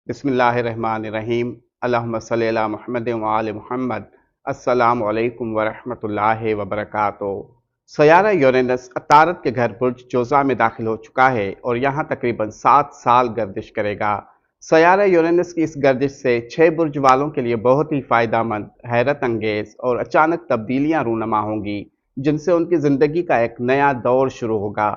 बिस्मिल्लाहिर्रहमानिर्रहीम। अल्लाहुम्मा सल्लि अला मुहम्मद व आले मुहम्मद। अस्सलामु अलैकुम व रहमतुल्लाहि व बरकातुहू। सयारा यूरेनस अतारत के घर बुर्ज जोज़ा में दाखिल हो चुका है और यहाँ तकरीबन 7 साल गर्दिश करेगा। सयारा यूरेनस की इस गर्दिश से 6 बुर्ज वालों के लिए बहुत ही फ़ायदेमंद, हैरत अंगेज़ और अचानक तब्दीलियाँ रूनुमा होंगी, जिनसे उनकी ज़िंदगी का एक नया दौर शुरू होगा।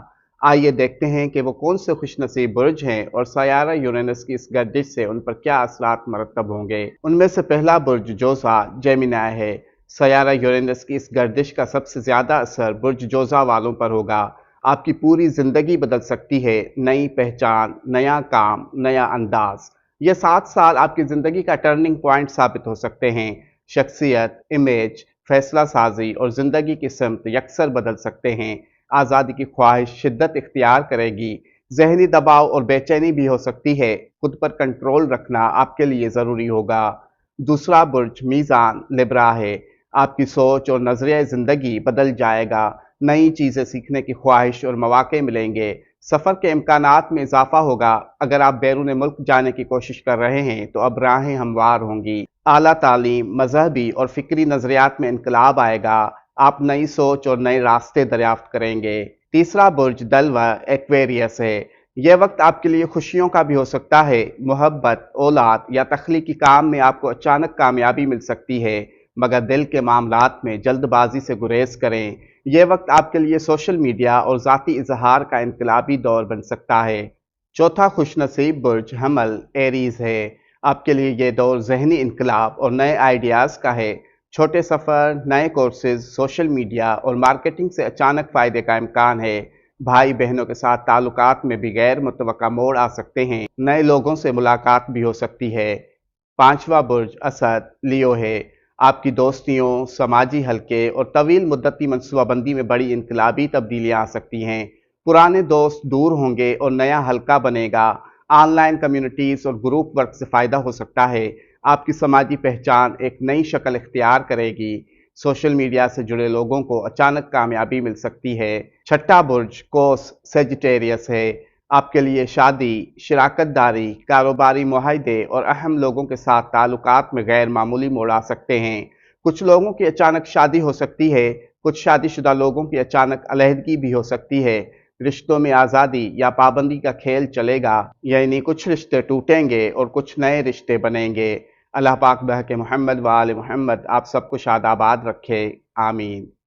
आइए देखते हैं कि वो कौन से खुशनसीब बुर्ज हैं और सयारा यूरेनस की इस गर्दिश से उन पर क्या असरात मरतब होंगे। उनमें से पहला बुर्ज जोज़ा जेमिनी है। सयारा यूरेनस की इस गर्दिश का सबसे ज़्यादा असर बुर्ज जोज़ा वालों पर होगा। आपकी पूरी ज़िंदगी बदल सकती है। नई पहचान, नया काम, नया अंदाज। ये 7 साल आपकी ज़िंदगी का टर्निंग पॉइंट साबित हो सकते हैं। शख्सियत, इमेज, फैसला साजी और ज़िंदगी की सिमत यकसर बदल सकते हैं। आज़ादी की ख्वाहिश शिद्दत इख्तियार करेगी। ज़हनी दबाव और बेचैनी भी हो सकती है। खुद पर कंट्रोल रखना आपके लिए ज़रूरी होगा। दूसरा बुर्ज मीज़ान लिब्रा है। आपकी सोच और नज़रिया ज़िंदगी बदल जाएगा। नई चीज़ें सीखने की ख्वाहिश और मौके मिलेंगे। सफ़र के इम्कानात में इजाफा होगा। अगर आप बैरून मुल्क जाने की कोशिश कर रहे हैं तो अब राहें हमवार होंगी। आला तालीम, मजहबी और फ़िक्री नज़रियात में इनकलाब आएगा। आप नई सोच और नए रास्ते दरियाफ्त करेंगे। तीसरा बुर्ज दल्वा एक्वेरियस है। यह वक्त आपके लिए खुशियों का भी हो सकता है। मोहब्बत, औलाद या तख्लीकी काम में आपको अचानक कामयाबी मिल सकती है, मगर दिल के मामलात में जल्दबाजी से गुरेज करें। यह वक्त आपके लिए सोशल मीडिया और ज़ाती इजहार का इनकलाबी दौर बन सकता है। चौथा खुशनसीब बुर्ज हमल एरीज है। आपके लिए यह दौर जहनी इनकलाब और नए आइडियाज़ का है। छोटे सफ़र, नए कोर्सेज, सोशल मीडिया और मार्केटिंग से अचानक फ़ायदे का इम्कान है। भाई बहनों के साथ ताल्लुकात में भी गैर मुतवक्का मोड़ आ सकते हैं। नए लोगों से मुलाकात भी हो सकती है। पांचवा बुर्ज असद लियो है। आपकी दोस्तियों, समाजी हलके और तवील मुद्दती मनसूबाबंदी में बड़ी इनकलाबी तब्दीलियां आ सकती हैं। पुराने दोस्त दूर होंगे और नया हलका बनेगा। ऑनलाइन कम्युनिटीज़ और ग्रुप वर्क से फ़ायदा हो सकता है। आपकी समाजी पहचान एक नई शक्ल इख्तियार करेगी। सोशल मीडिया से जुड़े लोगों को अचानक कामयाबी मिल सकती है। छठा बुर्ज कोस सेजिटेरियस है। आपके लिए शादी, शराकत दारी, कारोबारी मुआहदे और अहम लोगों के साथ ताल्लुकात में गैर मामूली मोड़ आ सकते हैं। कुछ लोगों की अचानक शादी हो सकती है। कुछ शादीशुदा लोगों की अचानक अलहदगी भी हो सकती है। रिश्तों में आज़ादी या पाबंदी का खेल चलेगा, यानी कुछ रिश्ते टूटेंगे और कुछ नए रिश्ते बनेंगे। अल्लाह पाक बहके मोहम्मद व आले मोहम्मद आप सबको शादाबाद रखे। आमीन।